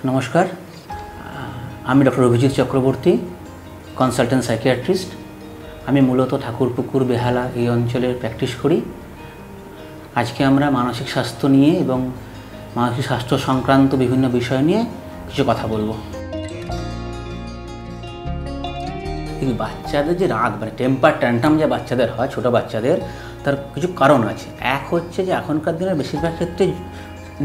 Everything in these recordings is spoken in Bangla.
নমস্কার, আমি doctor Abhijit Chakraborty, consultant psychiatrist. আমি মূলত ঠাকুরপুকুর বেহালা এই অঞ্চলের প্র্যাকটিস করি। আজকে আমরা মানসিক স্বাস্থ্য নিয়ে এবং মানসিক স্বাস্থ্য সংক্রান্ত বিভিন্ন বিষয় নিয়ে কিছু কথা বলবো। এই বাচ্চাদের যে রাগ টেম্পার ট্যান্ট্রাম যে বাচ্চাদের হয়, ছোটো বাচ্চাদের, তার কিছু কারণ আছে। এক হচ্ছে যে এখনকার দিনের বেশিরভাগ ক্ষেত্রে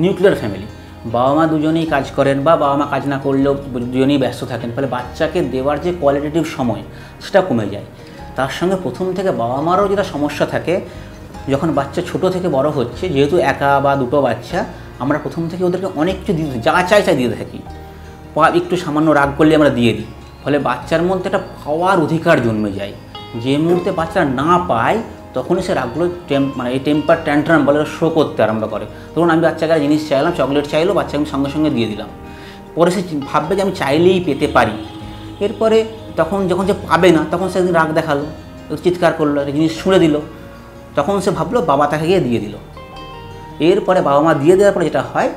নিউক্লিয়ার ফ্যামিলি, বাবা মা দুজনেই কাজ করেন বা বাবা মা কাজ না করলেও দুজনেই ব্যস্ত থাকেন, ফলে বাচ্চাকে দেওয়ার যে কোয়ালিটেটিভ সময় সেটা কমে যায়। তার সঙ্গে প্রথম থেকে বাবা মারও যেটা সমস্যা থাকে, যখন বাচ্চা ছোট থেকে বড় হচ্ছে, যেহেতু একা বা দুটো বাচ্চা, আমরা প্রথম থেকে ওদেরকে অনেক কিছু দিতে, যা চাই দিতে থাকি। একটু সামান্য রাগ করলে আমরা দিয়ে দিই, ফলে বাচ্চার মধ্যে একটা পাওয়ার অধিকার জন্মে যায়। যে মুহূর্তে বাচ্চারা না পায়, তখনই সে রাগগুলো এই টেম্পার ট্যান্ট্রাম বলে শো করতে আরম্ভ করে। ধরুন আমি বাচ্চাকে জিনিস চাইলাম, চকলেট চাইলো, বাচ্চাকে আমি সঙ্গে সঙ্গে দিয়ে দিলাম। পরে সে ভাববে যে আমি চাইলেই পেতে পারি। এরপরে যখন সে পাবে না, তখন সে একদিন রাগ দেখালো, চিৎকার করলো, একটা জিনিস ছুঁড়ে দিল, তখন সে ভাবলো বাবা তাকে গিয়ে দিয়ে দিল। এরপরে বাবা মা দিয়ে দেওয়ার পরে যেটা হয়,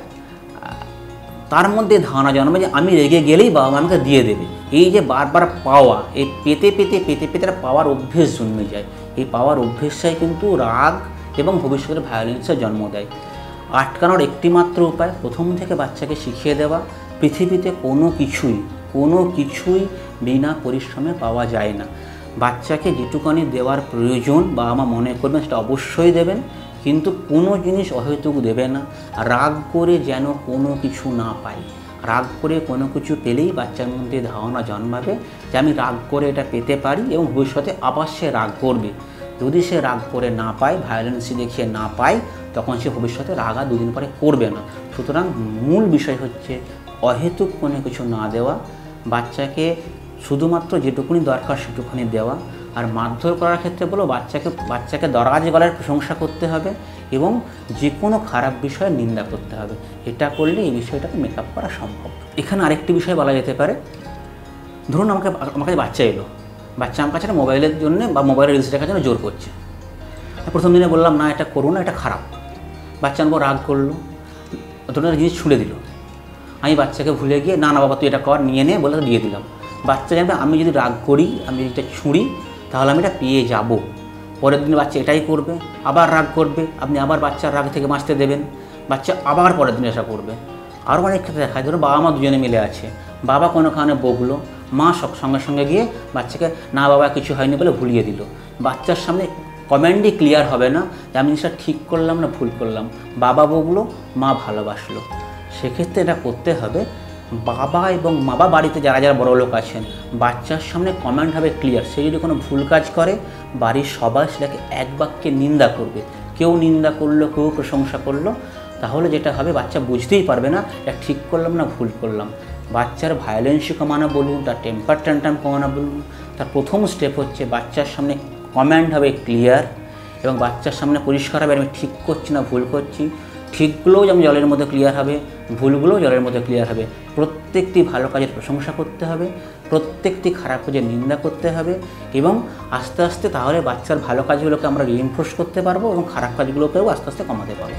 তার মধ্যে ধারণা জন্মে যে আমি রেগে গেলেই বাবা মা আমাকে দিয়ে দেবে। এই যে বারবার পাওয়া, এই পেতে পেতে পেতে পেতে একটা পাওয়ার অভ্যেস জন্মে যায়। এই পাওয়ার অভ্যেসটাই কিন্তু রাগ এবং ভবিষ্যতের ভায়োলেন্সের জন্ম দেয়। আটকানোর একটিমাত্র উপায়, প্রথম থেকে বাচ্চাকে শিখিয়ে দেওয়া, পৃথিবীতে কোনো কিছুই বিনা পরিশ্রমে পাওয়া যায় না। বাচ্চাকে যেটুকানি দেওয়ার প্রয়োজন বাবা মা মনে করবেন সেটা অবশ্যই দেবেন, কিন্তু কোনো জিনিস অহেতুক দেবে না। রাগ করে যেন কোনো কিছু না পাই। রাগ করে কোনো কিছু পেলেই বাচ্চার মধ্যে ধারণা জন্মাবে যে আমি রাগ করে এটা পেতে পারি, এবং ভবিষ্যতে আবার সে রাগ করবে। যদি সে রাগ করে না পায়, ভায়োলেন্স দেখিয়ে না পায়, তখন সে ভবিষ্যতে রাগ আর দুদিন পরে করবে না। সুতরাং মূল বিষয় হচ্ছে অহেতুক কোনো কিছু না দেওয়া, বাচ্চাকে শুধুমাত্র যেটুকুনি দরকার সেটুকুনি দেওয়া। আর মারধর করার ক্ষেত্রে বলো, বাচ্চাকে দরাজ গলায় প্রশংসা করতে হবে এবং যে কোনো খারাপ বিষয়ে নিন্দা করতে হবে। এটা করলে এই বিষয়টাকে মেকআপ করা সম্ভব। এখানে আরেকটি বিষয় বলা যেতে পারে, ধরুন আমার কাছে বাচ্চা এলো, বাচ্চা আমার কাছে মোবাইলের জন্য বা মোবাইলের রিলস দেখার জন্য জোর করছে। প্রথম দিনে বললাম না এটা করো না, এটা খারাপ। বাচ্চা আমার রাগ করলো, ধরুন একটা জিনিস ছুঁড়ে দিল, আমি বাচ্চাকে ভুলে গিয়ে না বাবা তুই এটা কর, নিয়ে নে বলে দিয়ে দিলাম। বাচ্চা জানবে আমি যদি রাগ করি, আমি যদি এটা ছুঁড়ি, তাহলে আমি এটা পেয়ে যাব। পরের দিন বাচ্চা এটাই করবে, আবার রাগ করবে, আপনি আবার বাচ্চার রাগ থেকে বাঁচতে দেবেন, বাচ্চা আবার পরের দিন এসা করবে। আরও অনেক ক্ষেত্রে দেখা যায়, ধরো বাবা মা দুজনে মিলে আছে, বাবা কোনো কারণে বকলো, মা সঙ্গে সঙ্গে গিয়ে বাচ্চাকে না বাবা কিছু হয়নি বলে ভুলিয়ে দিল। বাচ্চার সামনে কমেন্টই ক্লিয়ার হবে না যে আমি জিনিসটা ঠিক করলাম না ভুল করলাম। বাবা বকলো, মা ভালোবাসলো। সেক্ষেত্রে এটা করতে হবে, বাবা এবং মা বা বাড়িতে যারা বড় লোক আছেন, বাচ্চার সামনে কমেন্ট হবে ক্লিয়ার। সে যদি কোনো ভুল কাজ করে, বাড়ির সবাই সেটাকে এক বাক্যে নিন্দা করবে। কেউ নিন্দা করলো, কেউ প্রশংসা করলো, তাহলে যেটা হবে বাচ্চা বুঝতেই পারবে না এটা ঠিক করলাম না ভুল করলাম। বাচ্চার ভায়োলেন্স কমানো বলুন, তার টেম্পার ট্যান্ট্রাম কমানো বলুন, তার প্রথম স্টেপ হচ্ছে বাচ্চার সামনে কমেন্ট হবে ক্লিয়ার, এবং বাচ্চার সামনে পরিষ্কার হবে আমি ঠিক করছি না ভুল করছি। ঠিকগুলোও যেমন জলের মধ্যে ক্লিয়ার হবে, ভুলগুলোও জলের মধ্যে ক্লিয়ার হবে। প্রত্যেকটি ভালো কাজের প্রশংসা করতে হবে, প্রত্যেকটি খারাপ কাজের নিন্দা করতে হবে, এবং আস্তে আস্তে তাহলে বাচ্চার ভালো কাজগুলোকে আমরা রিইনফোর্স করতে পারবো এবং খারাপ কাজগুলোকেও আস্তে আস্তে কমাতে পারবো।